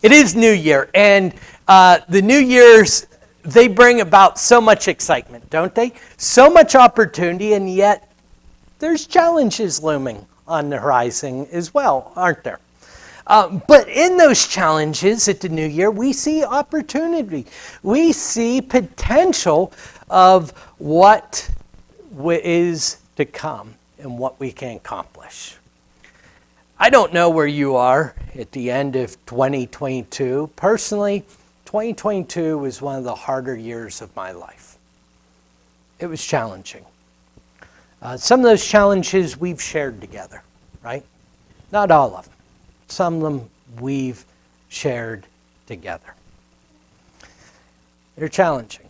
It is New Year, and the New Year's, they bring about so much excitement, don't they? So much opportunity, and yet there's challenges looming on the horizon as well, aren't there? But in those challenges at the New Year, we see opportunity. We see potential of what is to come and what we can accomplish. I don't know where you are at the end of 2022. Personally, 2022 was one of the harder years of my life. It was challenging. Some of those challenges we've shared together, right? Not all of them. Some of them we've shared together. They're challenging.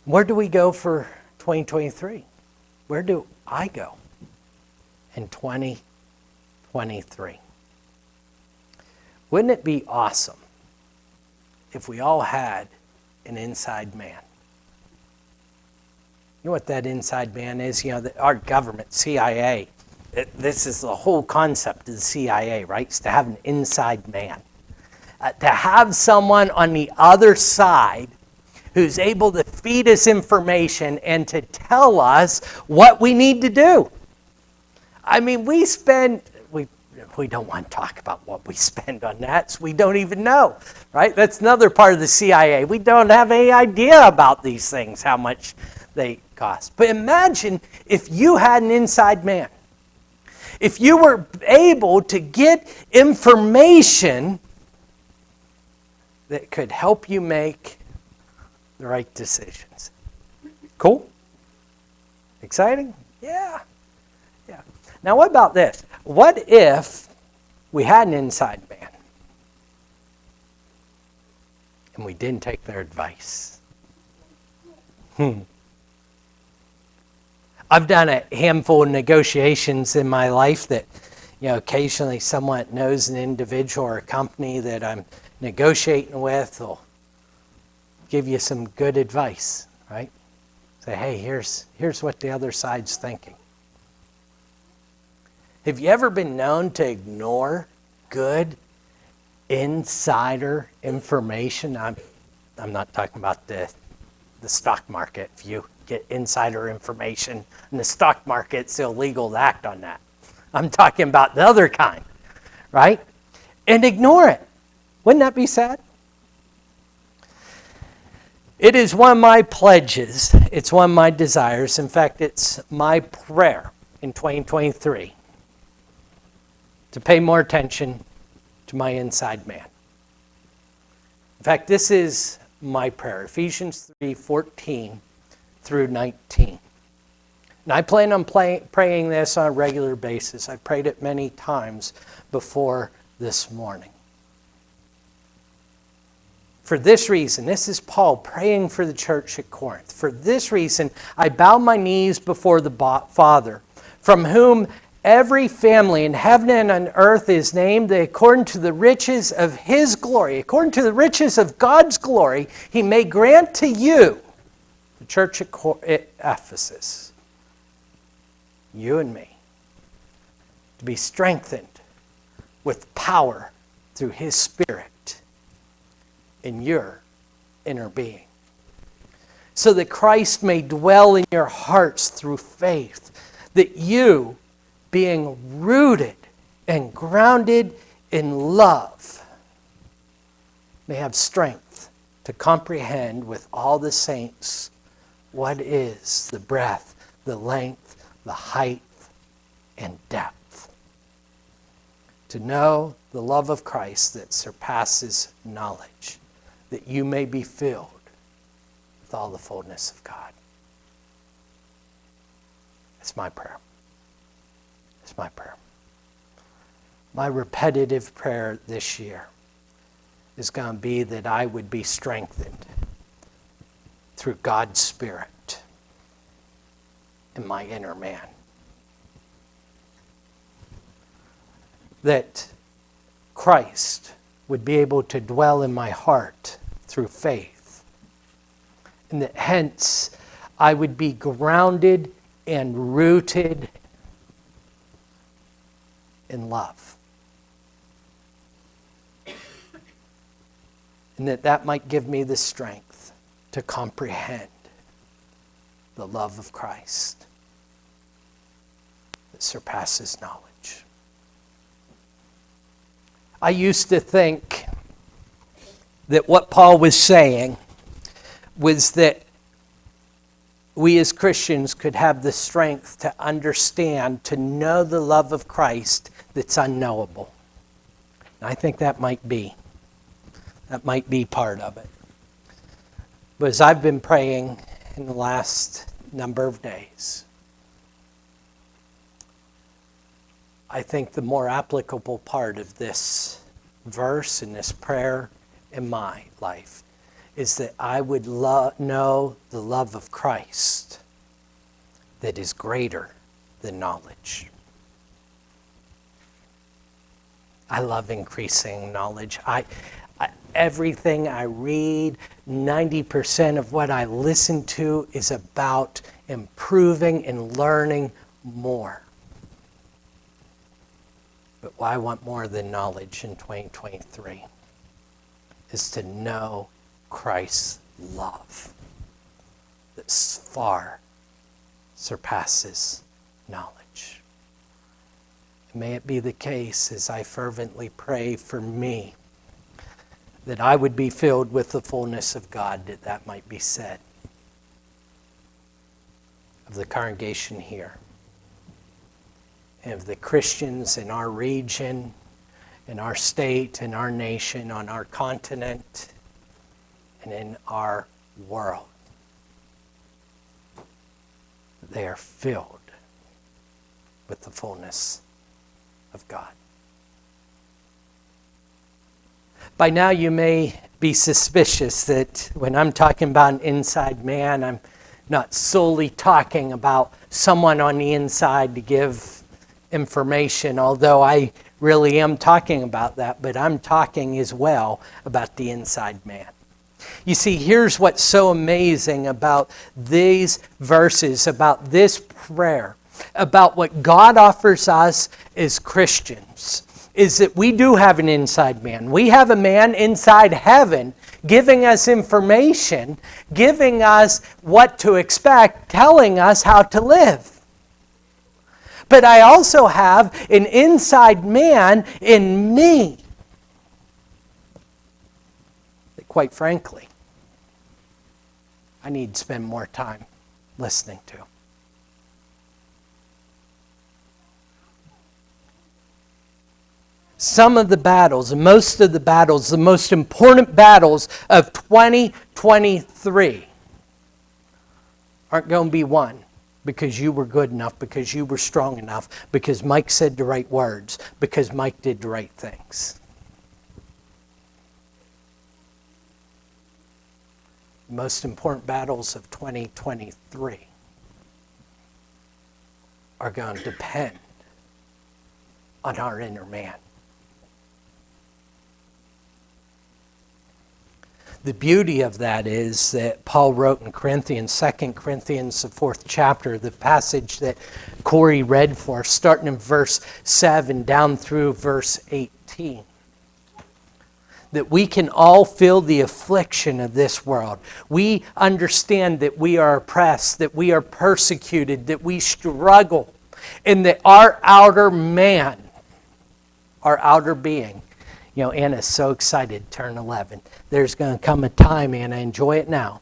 Where do we go for 2023? Where do I go in 2023? Wouldn't it be awesome if we all had an inside man? You know what that inside man is? You know, our government, CIA, this is the whole concept of the CIA, right? It's to have an inside man. To have someone on the other side who's able to feed us information and to tell us what we need to do. I mean, we don't want to talk about what we spend on that, so we don't even know, right? That's another part of the CIA. We don't have any idea about these things, how much they cost. But imagine if you had an inside man. If you were able to get information that could help you make the right decisions. Cool? Exciting? Yeah. Yeah. Now what about this? What if we had an inside man and we didn't take their advice? I've done a handful of negotiations in my life that, occasionally someone knows an individual or a company that I'm negotiating with will give you some good advice, right? Say, hey, here's what the other side's thinking. Have you ever been known to ignore good insider information? I'm not talking about the stock market. If you get insider information in the stock market, it's illegal to act on that. I'm talking about the other kind, right? And ignore it. Wouldn't that be sad? It is one of my pledges. It's one of my desires. In fact, it's my prayer in 2023 to pay more attention to my inside man. In fact, this is my prayer, Ephesians 3:14 through 19. And I plan on praying this on a regular basis. I've prayed it many times before this morning. For this reason, this is Paul praying for the church at Corinth. For this reason, I bow my knees before the Father, from whom every family in heaven and on earth is named, that according to the riches of his glory, according to the riches of God's glory, he may grant to you, the church at Ephesus, you and me, to be strengthened with power through his Spirit in your inner being, so that Christ may dwell in your hearts through faith, that you, being rooted and grounded in love, may have strength to comprehend with all the saints what is the breadth, the length, the height, and depth, to know the love of Christ that surpasses knowledge, that you may be filled with all the fullness of God. It's my prayer. It's my prayer. My repetitive prayer this year is going to be that I would be strengthened through God's Spirit in my inner man. That Christ would be able to dwell in my heart through faith. And that hence I would be grounded and rooted in love. And that might give me the strength to comprehend the love of Christ that surpasses knowledge. I used to think that what Paul was saying was that we as Christians could have the strength to understand, to know the love of Christ that's unknowable. And I think that might be part of it. But as I've been praying in the last number of days, I think the more applicable part of this verse and this prayer in my life is that I would know the love of Christ that is greater than knowledge. I love increasing knowledge. Everything I read, 90% of what I listen to is about improving and learning more. But what I want more than knowledge in 2023 is to know Christ's love that far surpasses knowledge. May it be the case, as I fervently pray for me, that I would be filled with the fullness of God, that might be said of the congregation here, and of the Christians in our region, in our state, in our nation, on our continent, and in our world. They are filled with the fullness of God. By now you may be suspicious that when I'm talking about an inside man, I'm not solely talking about someone on the inside to give information, although I really am talking about that, but I'm talking as well about the inside man. You see, here's what's so amazing about these verses, about this prayer, about what God offers us as Christians, is that we do have an inside man. We have a man inside heaven giving us information, giving us what to expect, telling us how to live. But I also have an inside man in me that, quite frankly, I need to spend more time listening to. Some of the battles, most of the battles, the most important battles of 2023 aren't going to be won because you were good enough, because you were strong enough, because Mike said the right words, because Mike did the right things. The most important battles of 2023 are going to depend on our inner man. The beauty of that is that Paul wrote in Corinthians, 2 Corinthians, the 4th chapter, the passage that Corey read for us, starting in verse 7 down through verse 18. That we can all feel the affliction of this world. We understand that we are oppressed, that we are persecuted, that we struggle, and that our outer man, our outer being, you know, Anna's so excited to turn 11. There's going to come a time, Anna, enjoy it now,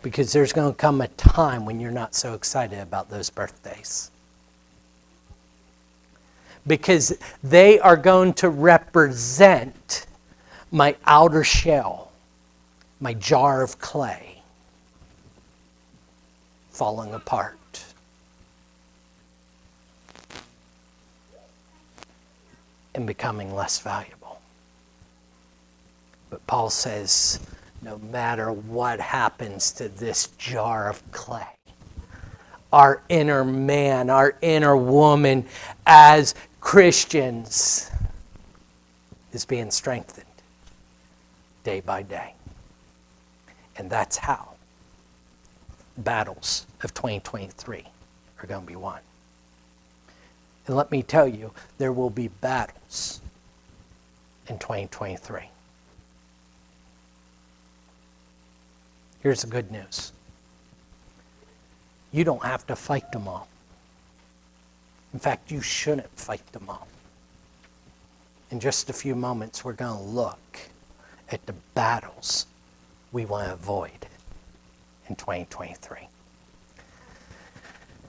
because there's going to come a time when you're not so excited about those birthdays. Because they are going to represent my outer shell, my jar of clay, falling apart. And becoming less valuable. But Paul says, no matter what happens to this jar of clay, our inner man, our inner woman as Christians is being strengthened day by day. And that's how battles of 2023 are going to be won. And let me tell you, there will be battles in 2023. Here's the good news. You don't have to fight them all. In fact, you shouldn't fight them all. In just a few moments, we're going to look at the battles we want to avoid in 2023.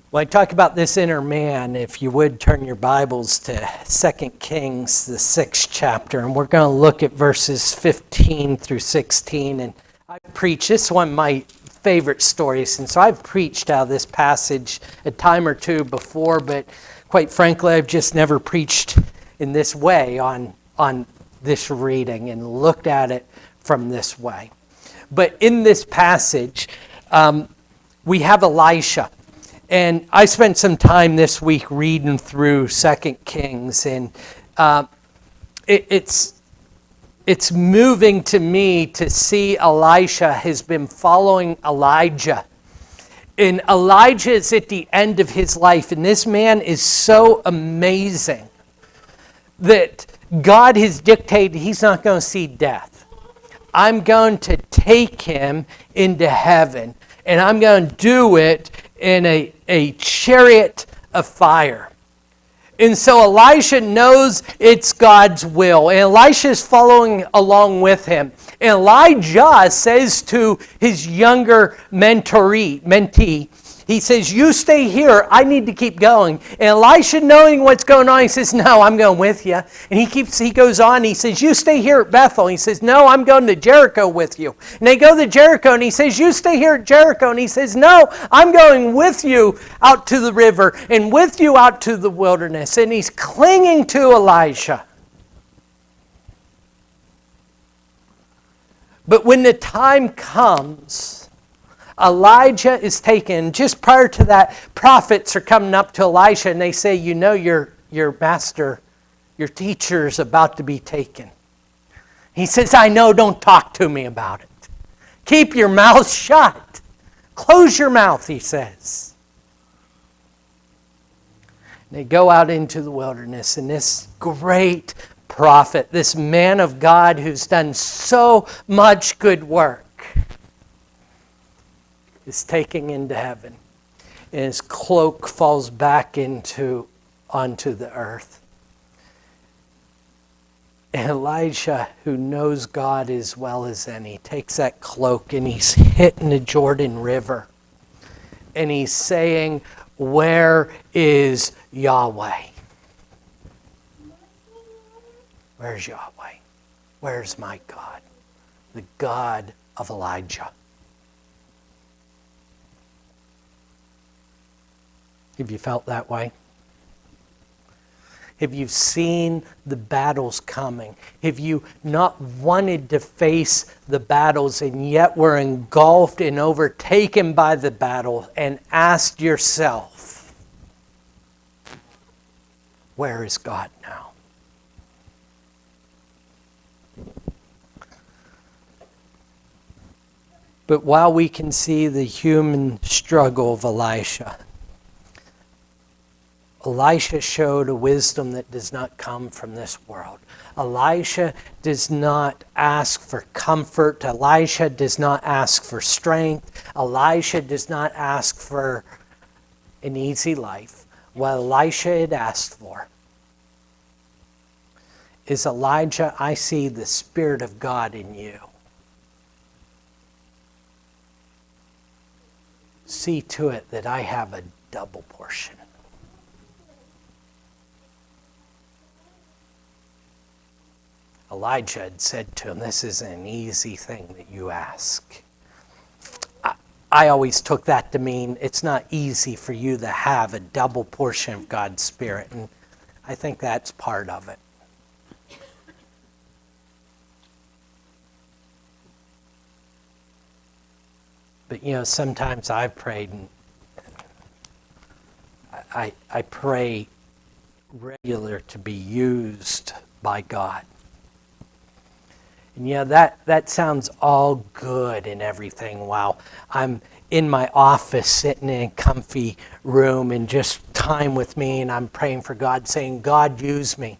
When I talk about this inner man, if you would turn your Bibles to 2 Kings, the 6th chapter, and we're going to look at verses 15 through 16. And I preach, this is one of my favorite stories, and so I've preached out of this passage a time or two before, but quite frankly, I've just never preached in this way on this reading and looked at it from this way. But in this passage, we have Elisha. And I spent some time this week reading through 2 Kings, and it's moving to me to see Elisha has been following Elijah. And Elijah is at the end of his life, and this man is so amazing that God has dictated he's not going to see death. I'm going to take him into heaven, and I'm going to do it in a chariot of fire. And so Elisha knows it's God's will, and Elisha is following along with him. And Elijah says to his younger mentee, he says, you stay here, I need to keep going. And Elisha, knowing what's going on, he says, no, I'm going with you. And he goes on, he says, you stay here at Bethel. He says, no, I'm going to Jericho with you. And they go to Jericho, and he says, you stay here at Jericho. And he says, no, I'm going with you out to the river and with you out to the wilderness. And he's clinging to Elisha. But when the time comes, Elijah is taken. Just prior to that, prophets are coming up to Elisha and they say, you know, your master, your teacher is about to be taken. He says, I know, don't talk to me about it. Keep your mouth shut. Close your mouth, he says. They go out into the wilderness, and this great prophet, this man of God who's done so much good work, is taken into heaven, and his cloak falls back onto the earth. And Elijah, who knows God as well as any, takes that cloak and he's hitting the Jordan River. And he's saying, where is Yahweh? Where's Yahweh? Where's my God? The God of Elijah. Have you felt that way? Have you seen the battles coming? Have you not wanted to face the battles and yet were engulfed and overtaken by the battle and asked yourself, where is God now? But while we can see the human struggle of Elisha showed a wisdom that does not come from this world. Elisha does not ask for comfort. Elisha does not ask for strength. Elisha does not ask for an easy life. What Elisha had asked for is, Elijah, I see the Spirit of God in you. See to it that I have a double portion. Elijah had said to him, this is an easy thing that you ask. I always took that to mean it's not easy for you to have a double portion of God's Spirit, and I think that's part of it. But you know, sometimes I've prayed, and I pray regular to be used by God. And yeah, that sounds all good and everything while I'm in my office sitting in a comfy room and just time with me, and I'm praying for God, saying, God, use me.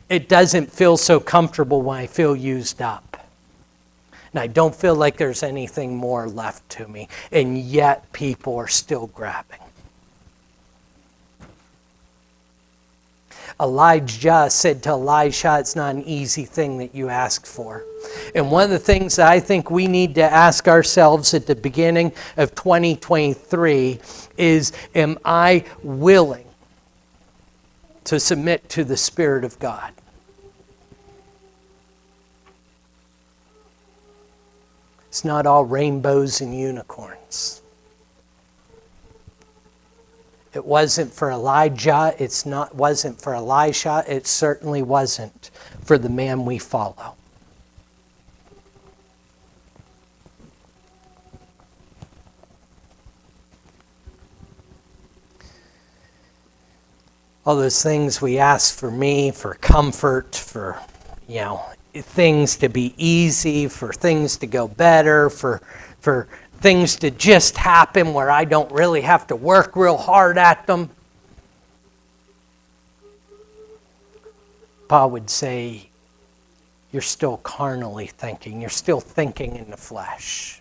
It doesn't feel so comfortable when I feel used up. And I don't feel like there's anything more left to me. And yet people are still grabbing. Elijah said to Elisha, it's not an easy thing that you ask for. And one of the things that I think we need to ask ourselves at the beginning of 2023 is, am I willing to submit to the Spirit of God? It's not all rainbows and unicorns. It wasn't for Elijah, wasn't for Elisha, it certainly wasn't for the man we follow. All those things we ask for me, for comfort, for, things to be easy, for things to go better, for things to just happen where I don't really have to work real hard at them. Paul would say, you're still carnally thinking. You're still thinking in the flesh.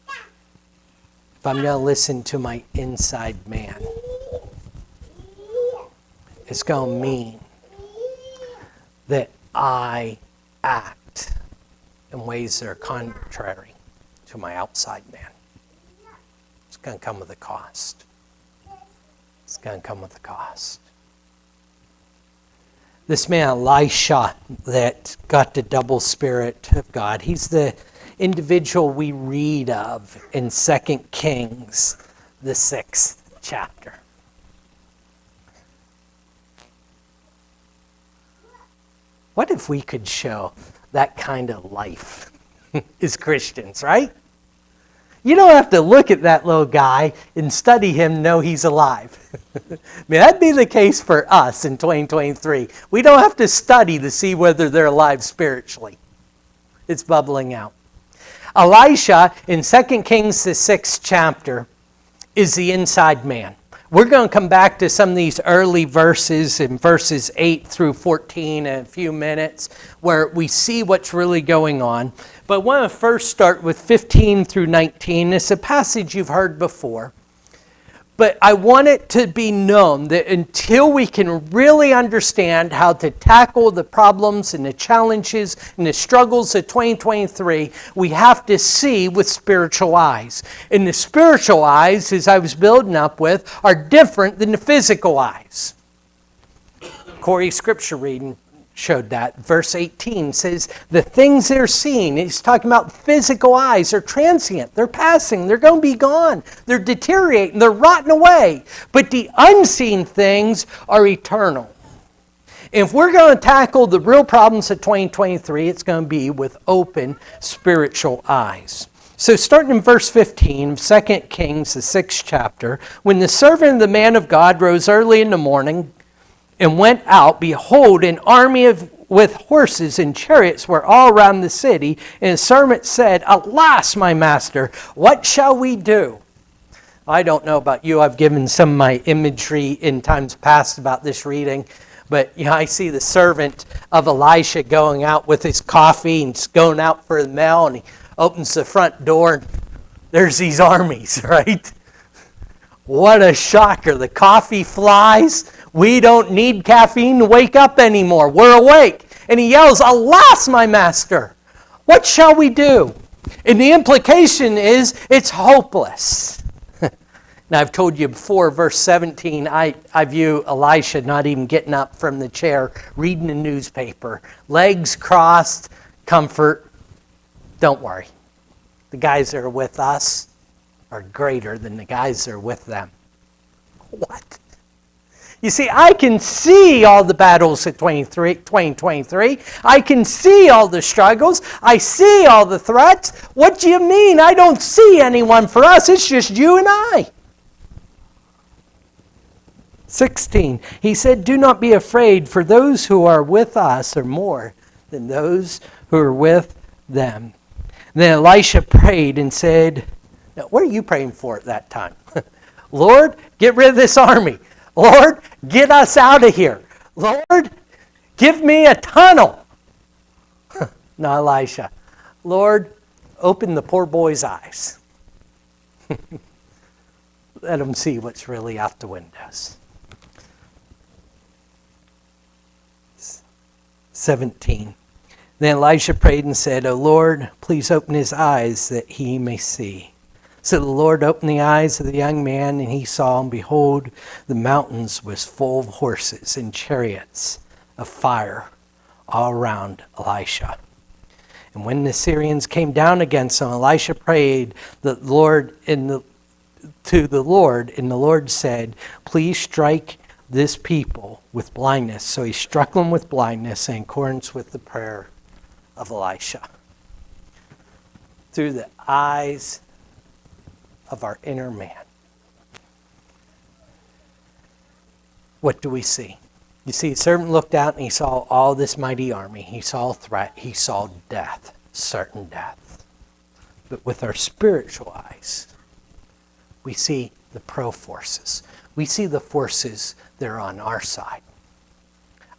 If I'm going to listen to my inside man, it's going to mean that I act in ways that are contrary to my outside man. It's going to come with a cost. It's going to come with a cost. This man Elisha that got the double Spirit of God, he's the individual we read of in 2 Kings, the 6th chapter. What if we could show that kind of life as Christians, right? You don't have to look at that little guy and study him, know he's alive. I mean, that'd be the case for us in 2023. We don't have to study to see whether they're alive spiritually. It's bubbling out. Elisha, in 2 Kings, the 6th chapter, is the inside man. We're going to come back to some of these early verses in verses 8 through 14 in a few minutes where we see what's really going on. But I want to first start with 15 through 19. It's a passage you've heard before. But I want it to be known that until we can really understand how to tackle the problems and the challenges and the struggles of 2023, we have to see with spiritual eyes. And the spiritual eyes, as I was building up with, are different than the physical eyes. Corey's scripture reading showed that. Verse 18 says, the things they're seeing, he's talking about physical eyes, are transient, they're passing, they're going to be gone, they're deteriorating, they're rotting away. But the unseen things are eternal. If we're going to tackle the real problems of 2023, it's going to be with open spiritual eyes. So starting in verse 15 of 2 Kings, the 6th chapter, when the servant of the man of God rose early in the morning and went out, behold, an army with horses and chariots were all around the city. And his servant said, alas, my master, what shall we do? I don't know about you. I've given some of my imagery in times past about this reading. But I see the servant of Elisha going out with his coffee and he's going out for the mail. And he opens the front door and there's these armies, right? What a shocker. The coffee flies. We don't need caffeine to wake up anymore. We're awake. And he yells, alas, my master, what shall we do? And the implication is it's hopeless. Now, I've told you before, verse 17, I view Elisha not even getting up from the chair, reading the newspaper. Legs crossed, comfort. Don't worry. The guys that are with us are greater than the guys that are with them. What? You see, I can see all the battles of 2023. I can see all the struggles. I see all the threats. What do you mean? I don't see anyone for us. It's just you and I. 16, he said, do not be afraid, for those who are with us are more than those who are with them. Then Elisha prayed and said, now, what are you praying for at that time? Lord, get rid of this army. Lord, get us out of here. Lord, give me a tunnel. not Elisha. Lord, open the poor boy's eyes. Let him see what's really out the windows. 17. Then Elisha prayed and said, O Lord, please open his eyes that he may see. So the Lord opened the eyes of the young man, and he saw, and behold, the mountains was full of horses and chariots of fire all around Elisha. And when the Syrians came down against him, Elisha prayed to the Lord, and the Lord said, please strike this people with blindness. So he struck them with blindness in accordance with the prayer of Elisha. Through the eyes of our inner man, what do we see? You see, the servant looked out and he saw all this mighty army. He saw threat. He saw death, certain death. But with our spiritual eyes, we see the pro forces. We see the forces that are on our side.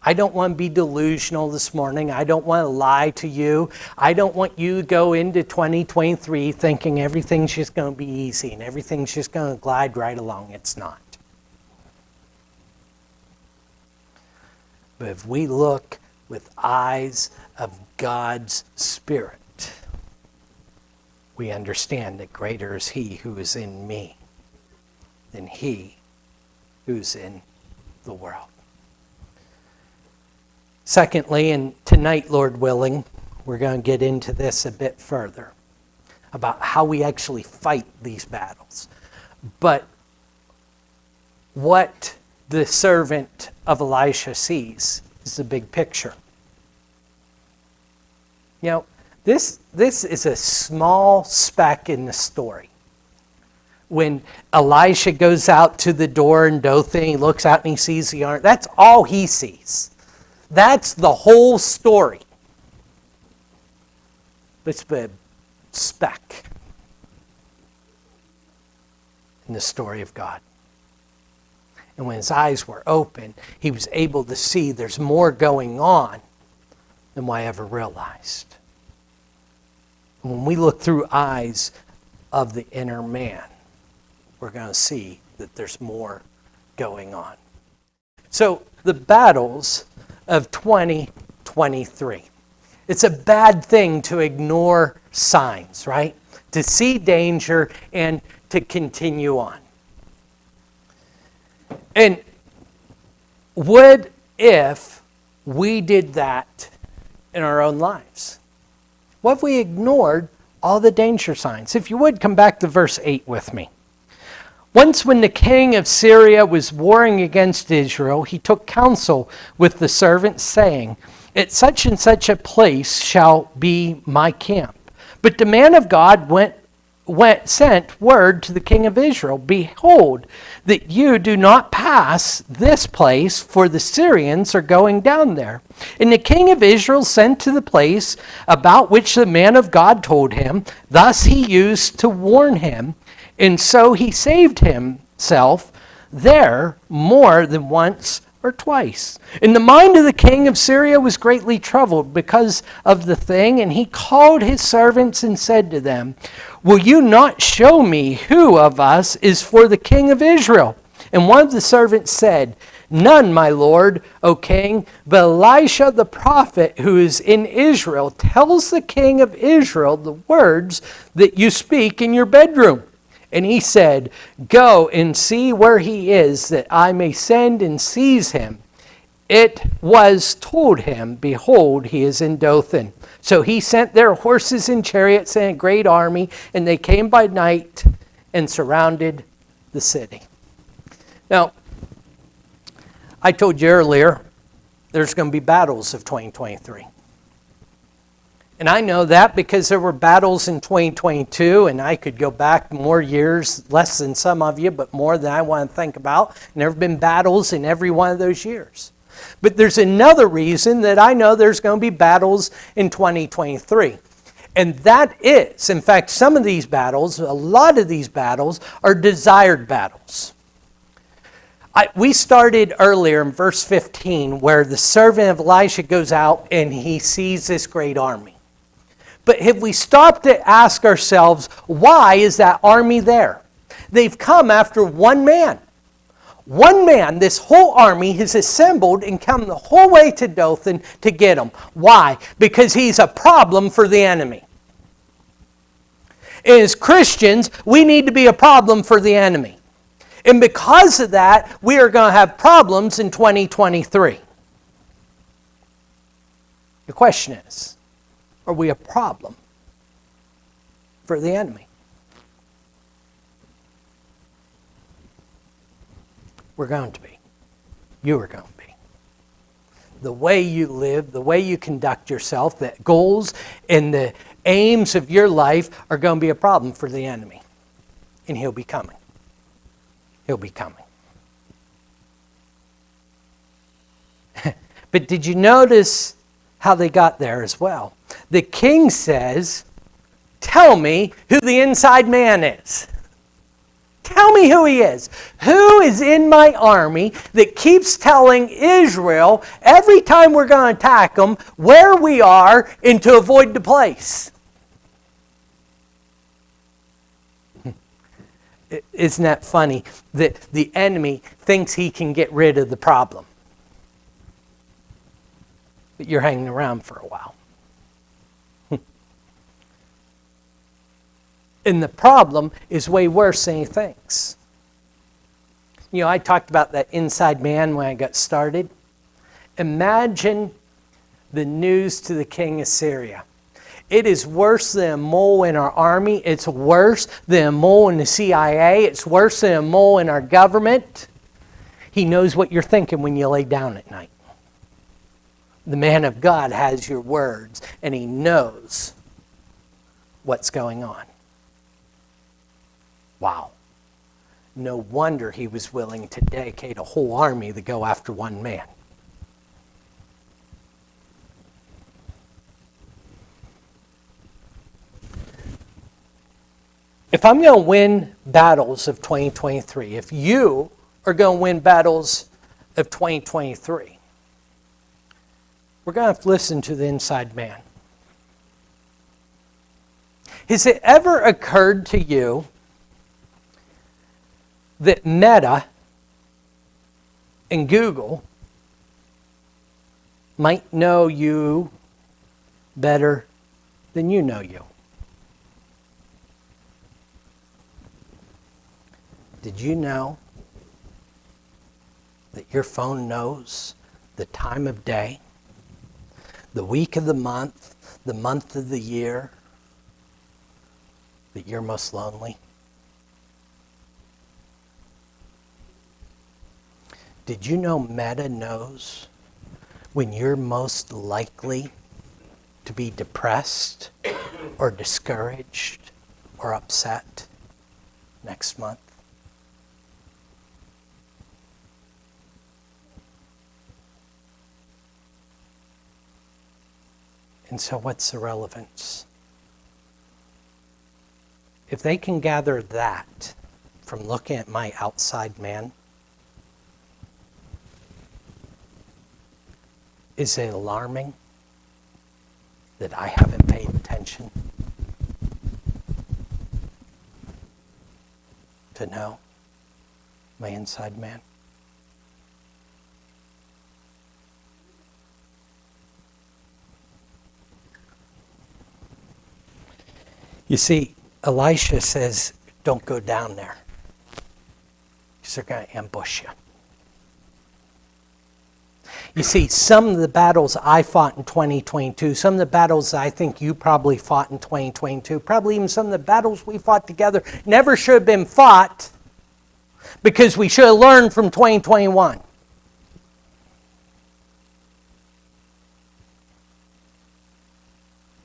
I don't want to be delusional this morning. I don't want to lie to you. I don't want you to go into 2023 thinking everything's just going to be easy and everything's just going to glide right along. It's not. But if we look with eyes of God's Spirit, we understand that greater is He who is in me than he who's in the world. Secondly, and tonight, Lord willing, we're going to get into this a bit further about how we actually fight these battles. But what the servant of Elisha sees is the big picture. You know, this is a small speck in the story. When Elisha goes out to the door in Dothan, he looks out and he sees the army. That's all he sees. That's the whole story. It's a speck in the story of God. And when his eyes were open, he was able to see there's more going on than what I ever realized. And when we look through eyes of the inner man, we're going to see that there's more going on. So the battles of 2023. It's a bad thing to ignore signs, right? To see danger and to continue on. And what if we did that in our own lives? What if we ignored all the danger signs? If you would, come back to verse 8 with me. Once when the king of Syria was warring against Israel, he took counsel with the servants, saying, at such and such a place shall be my camp. But the man of God sent word to the king of Israel, behold, that you do not pass this place, for the Syrians are going down there. And the king of Israel sent to the place about which the man of God told him. Thus he used to warn him, and so he saved himself there more than once or twice. And the mind of the king of Syria was greatly troubled because of the thing, and he called his servants and said to them, will you not show me who of us is for the king of Israel? And one of the servants said, none, my lord, O king, but Elisha the prophet who is in Israel tells the king of Israel the words that you speak in your bedroom. And he said, go and see where he is, that I may send and seize him. It was told him, behold, he is in Dothan. So he sent their horses and chariots and a great army, and they came by night and surrounded the city. Now, I told you earlier, there's going to be battles of 2023. And I know that because there were battles in 2022, and I could go back more years, less than some of you, but more than I want to think about. And there have been battles in every one of those years. But there's another reason that I know there's going to be battles in 2023. And that is, in fact, some of these battles, a lot of these battles, are desired battles. We started earlier in verse 15 where the servant of Elisha goes out and he sees this great army. But have we stopped to ask ourselves, why is that army there? They've come after one man. One man, this whole army has assembled and come the whole way to Dothan to get him. Why? Because he's a problem for the enemy. As Christians, we need to be a problem for the enemy. And because of that, we are going to have problems in 2023. The question is, are we a problem for the enemy? We're going to be. You are going to be. The way you live, the way you conduct yourself, the goals and the aims of your life are going to be a problem for the enemy. And he'll be coming. He'll be coming. But did you notice how they got there as well? The king says, tell me who the inside man is. Tell me who he is. Who is in my army that keeps telling Israel every time we're going to attack them where we are and to avoid the place? Isn't that funny that the enemy thinks he can get rid of the problem? But you're hanging around for a while. And the problem is way worse than he thinks. You know, I talked about that inside man when I got started. Imagine the news to the king of Syria. It is worse than a mole in our army. It's worse than a mole in the CIA. It's worse than a mole in our government. He knows what you're thinking when you lay down at night. The man of God has your words, and he knows what's going on. Wow. No wonder he was willing to dedicate a whole army to go after one man. If I'm going to win battles of 2023, if you are going to win battles of 2023, we're going to have to listen to the inside man. Has it ever occurred to you that Meta and Google might know you better than you know you? Did you know that your phone knows the time of day, the week of the month of the year that you're most lonely? Did you know Meta knows when you're most likely to be depressed or discouraged or upset next month? And so what's the relevance? If they can gather that from looking at my outside man, is it alarming that I haven't paid attention to know my inside man? You see, Elisha says, don't go down there, because they're going to ambush you. You see, some of the battles I fought in 2022, some of the battles I think you probably fought in 2022, probably even some of the battles we fought together, never should have been fought because we should have learned from 2021.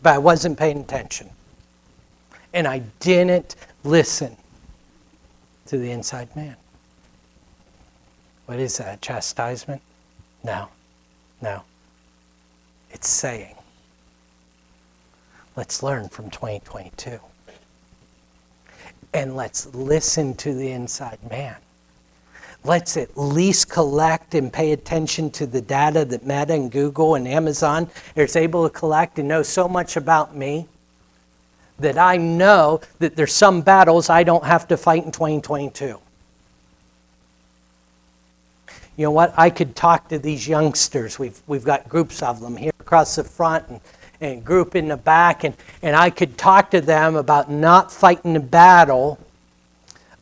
But I wasn't paying attention. And I didn't listen to the inside man. What is that, chastisement? No. It's saying, let's learn from 2022. And let's listen to the inside man. Let's at least collect and pay attention to the data that Meta and Google and Amazon is able to collect and know so much about me that I know that there's some battles I don't have to fight in 2022. You know what? I could talk to these youngsters. We've got groups of them here across the front and a group in the back. And I could talk to them about not fighting the battle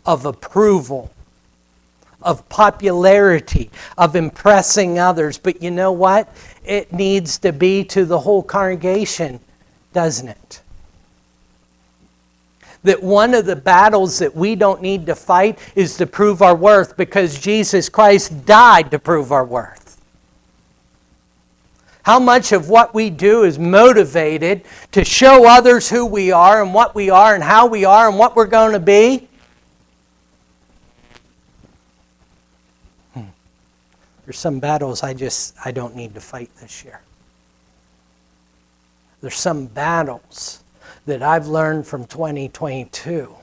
of approval, of popularity, of impressing others. But you know what? It needs to be to the whole congregation, doesn't it? That one of the battles that we don't need to fight is to prove our worth, because Jesus Christ died to prove our worth. How much of what we do is motivated to show others who we are and what we are and how we are and what we're going to be? There's some battles I don't need to fight this year. There's some battles that I've learned from 2022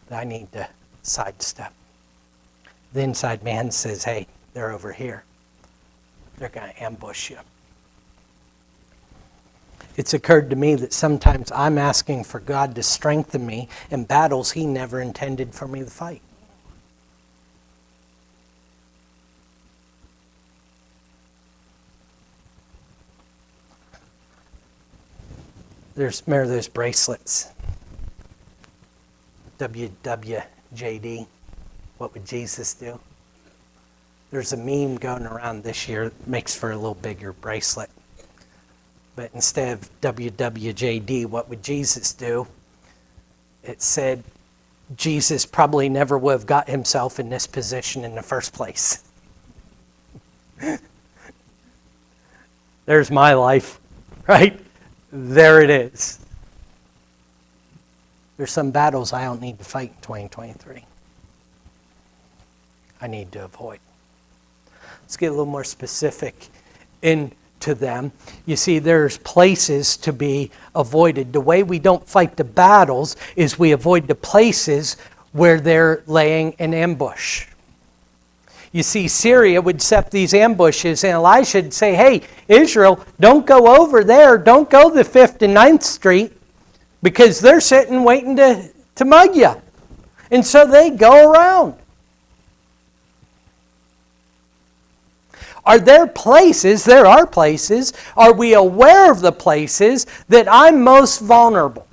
that I need to sidestep. The inside man says, hey, they're over here. They're going to ambush you. It's occurred to me that sometimes I'm asking for God to strengthen me in battles He never intended for me to fight. Remember those bracelets? WWJD. What would Jesus do? There's a meme going around this year that makes for a little bigger bracelet. But instead of WWJD, what would Jesus do? It said Jesus probably never would have got himself in this position in the first place. There's my life, right? There it is. There's some battles I don't need to fight in 2023. I need to avoid. Let's get a little more specific into them. You see, there's places to be avoided. The way we don't fight the battles is we avoid the places where they're laying an ambush. You see, Syria would set these ambushes, and Elisha would say, hey, Israel, don't go over there. Don't go the 5th and 9th Street, because they're sitting waiting to mug you. And so they go around. Are there places, there are places, are we aware of the places that I'm most vulnerable?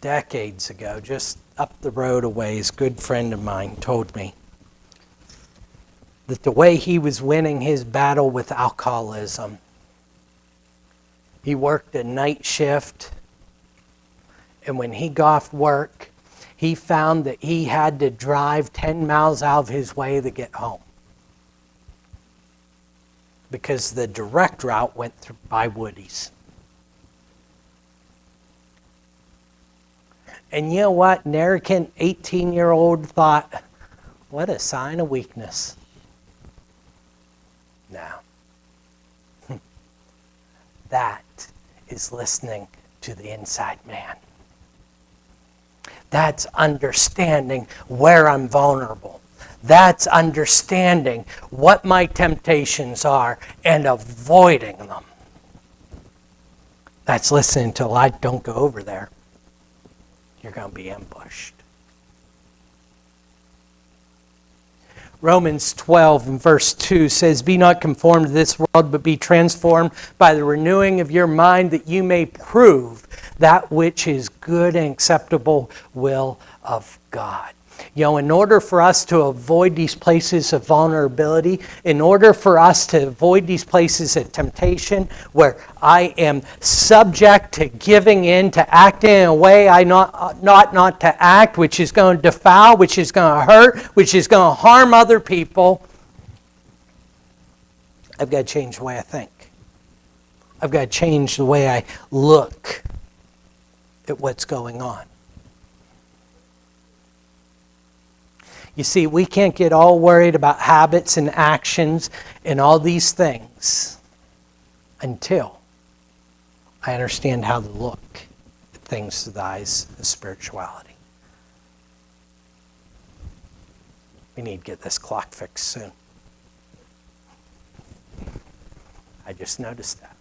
Decades ago, just up the road a ways, a good friend of mine told me that the way he was winning his battle with alcoholism, he worked a night shift, and when he got off work, he found that he had to drive 10 miles out of his way to get home, because the direct route went through by Woody's. And you know what? An arrogant 18-year-old thought, what a sign of weakness. No. That is listening to the inside man. That's understanding where I'm vulnerable. That's understanding what my temptations are and avoiding them. That's listening to light. Don't go over there. You're going to be ambushed. Romans 12 and verse 2 says, be not conformed to this world, but be transformed by the renewing of your mind, that you may prove that which is good and acceptable will of God. You know, in order for us to avoid these places of vulnerability, in order for us to avoid these places of temptation where I am subject to giving in, to acting in a way I not to act, which is going to defile, which is going to hurt, which is going to harm other people, I've got to change the way I think. I've got to change the way I look at what's going on. You see, we can't get all worried about habits and actions and all these things until I understand how to look at things through the eyes of spirituality. We need to get this clock fixed soon. I just noticed that.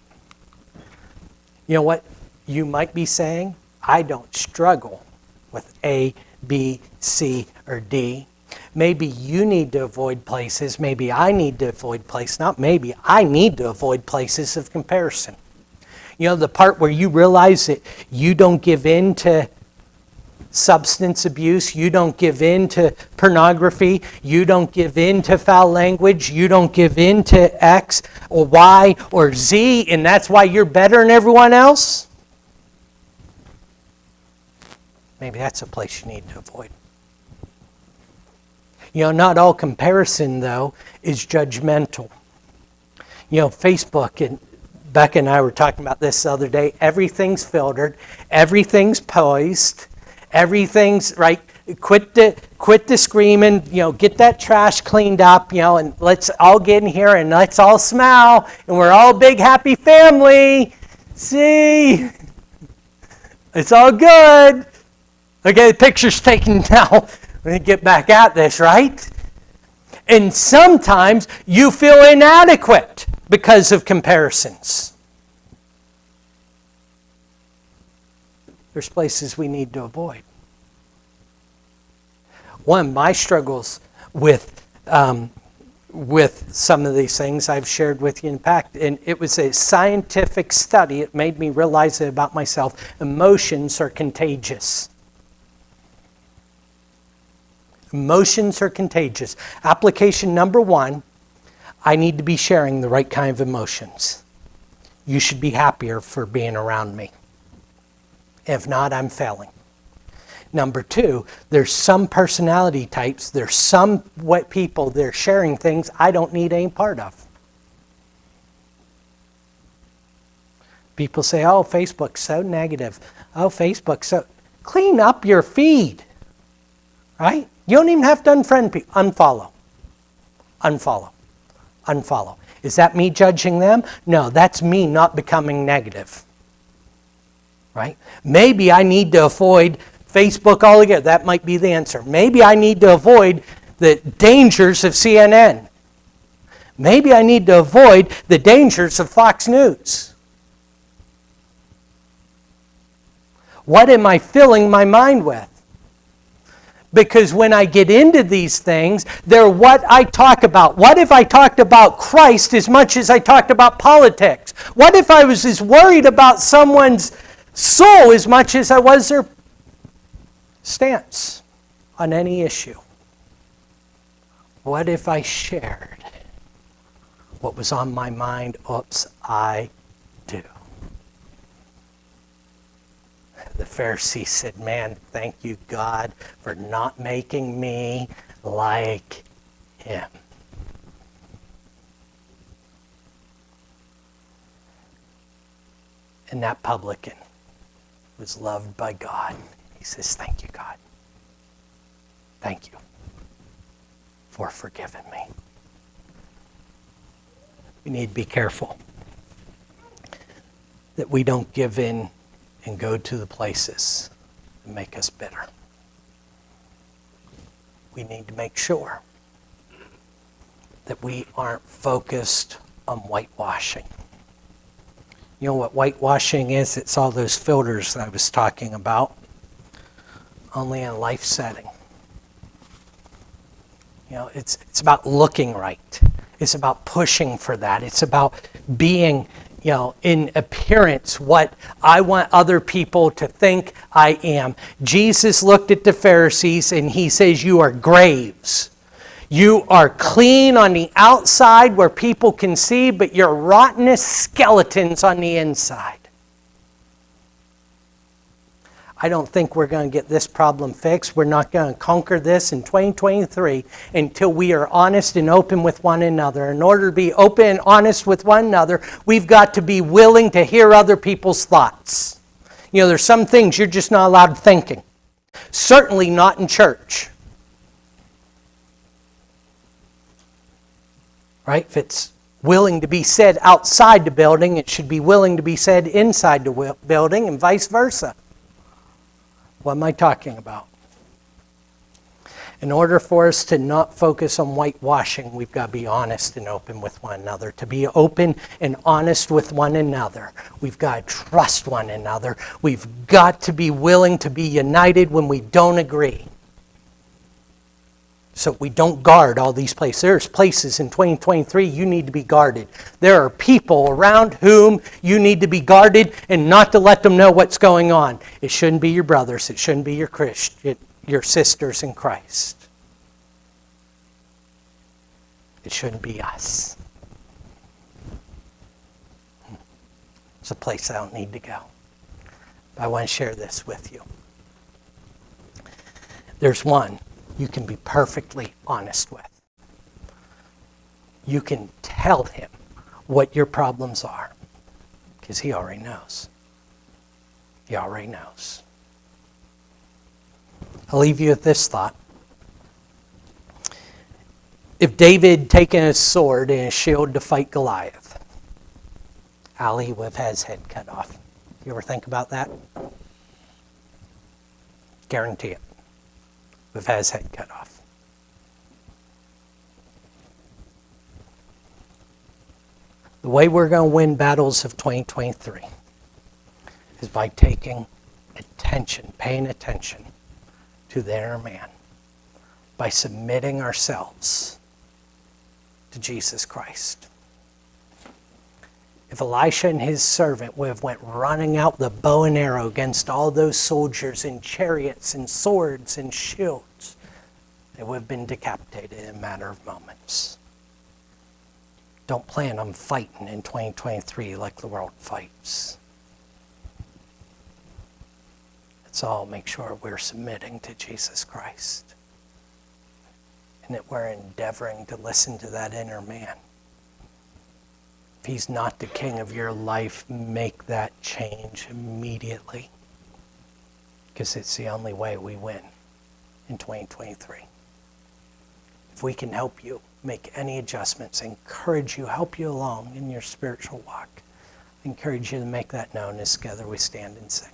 You know what you might be saying? I don't struggle with A, B, C, or D. Maybe you need to avoid places. Maybe I need to avoid places. Not maybe. I need to avoid places of comparison. You know, the part where you realize that you don't give in to substance abuse, you don't give in to pornography, you don't give in to foul language, you don't give in to X or Y or Z, and that's why you're better than everyone else. Maybe that's a place you need to avoid. You know, not all comparison, though, is judgmental. You know, Facebook, and Becca and I were talking about this the other day, everything's filtered, everything's poised, everything's, right, quit the screaming, you know, get that trash cleaned up, you know, and let's all get in here and let's all smile, and we're all a big happy family. See? It's all good. Okay, the picture's taken now. Let me get back at this, right? And sometimes you feel inadequate because of comparisons. There's places we need to avoid. One of my struggles with some of these things I've shared with you in fact, and it was a scientific study. It made me realize it about myself. Emotions are contagious. Emotions are contagious. Application number 1, I need to be sharing the right kind of emotions. You should be happier for being around me. If not, I'm failing. Number 2, there's some personality types, there's some people, they're sharing things I don't need any part of. People say, oh, Facebook's so negative. Oh, Facebook's so... Clean up your feed, right? You don't even have to unfriend people. Unfollow. Unfollow. Unfollow. Is that me judging them? No, that's me not becoming negative. Right? Maybe I need to avoid Facebook altogether. That might be the answer. Maybe I need to avoid the dangers of CNN. Maybe I need to avoid the dangers of Fox News. What am I filling my mind with? Because when I get into these things, they're what I talk about. What if I talked about Christ as much as I talked about politics? What if I was as worried about someone's soul as much as I was their stance on any issue? What if I shared what was on my mind? Oops, I do. The Pharisee said, man, thank you, God, for not making me like him. And that publican was loved by God. He says, thank you, God. Thank you for forgiving me. We need to be careful that we don't give in and go to the places that make us bitter. We need to make sure that we aren't focused on whitewashing. You know what whitewashing is? It's all those filters that I was talking about, only in a life setting. You know, it's about looking right. It's about pushing for that. It's about being, you know, in appearance, what I want other people to think I am. Jesus looked at the Pharisees and he says, you are graves. You are clean on the outside where people can see, but you're rotten as skeletons on the inside. I don't think we're going to get this problem fixed. We're not going to conquer this in 2023 until we are honest and open with one another. In order to be open and honest with one another, we've got to be willing to hear other people's thoughts. You know, there's some things you're just not allowed thinking. Certainly not in church. Right? If it's willing to be said outside the building, it should be willing to be said inside the building, and vice versa. What am I talking about? In order for us to not focus on whitewashing, we've got to be honest and open with one another. To be open and honest with one another, we've got to trust one another. We've got to be willing to be united when we don't agree. So we don't guard all these places. There's places in 2023 you need to be guarded. There are people around whom you need to be guarded and not to let them know what's going on. It shouldn't be your brothers. It shouldn't be your sisters in Christ. It shouldn't be us. It's a place I don't need to go. But I want to share this with you. There's one you can be perfectly honest with. You can tell him what your problems are because he already knows. He already knows. I'll leave you with this thought. If David had taken his sword and his shield to fight Goliath, Ali would have had his head cut off. You ever think about that? Guarantee it. Would have had his head cut off. The way we're going to win battles of 2023 is by paying attention to the inner man, by submitting ourselves to Jesus Christ. If Elisha and his servant would have went running out the bow and arrow against all those soldiers in chariots and swords and shields, they would have been decapitated in a matter of moments. Don't plan on fighting in 2023 like the world fights. Let's all make sure we're submitting to Jesus Christ and that we're endeavoring to listen to that inner man. If he's not the king of your life, make that change immediately, because it's the only way we win in 2023. If we can help you make any adjustments, encourage you, help you along in your spiritual walk, I encourage you to make that known as together we stand and sing.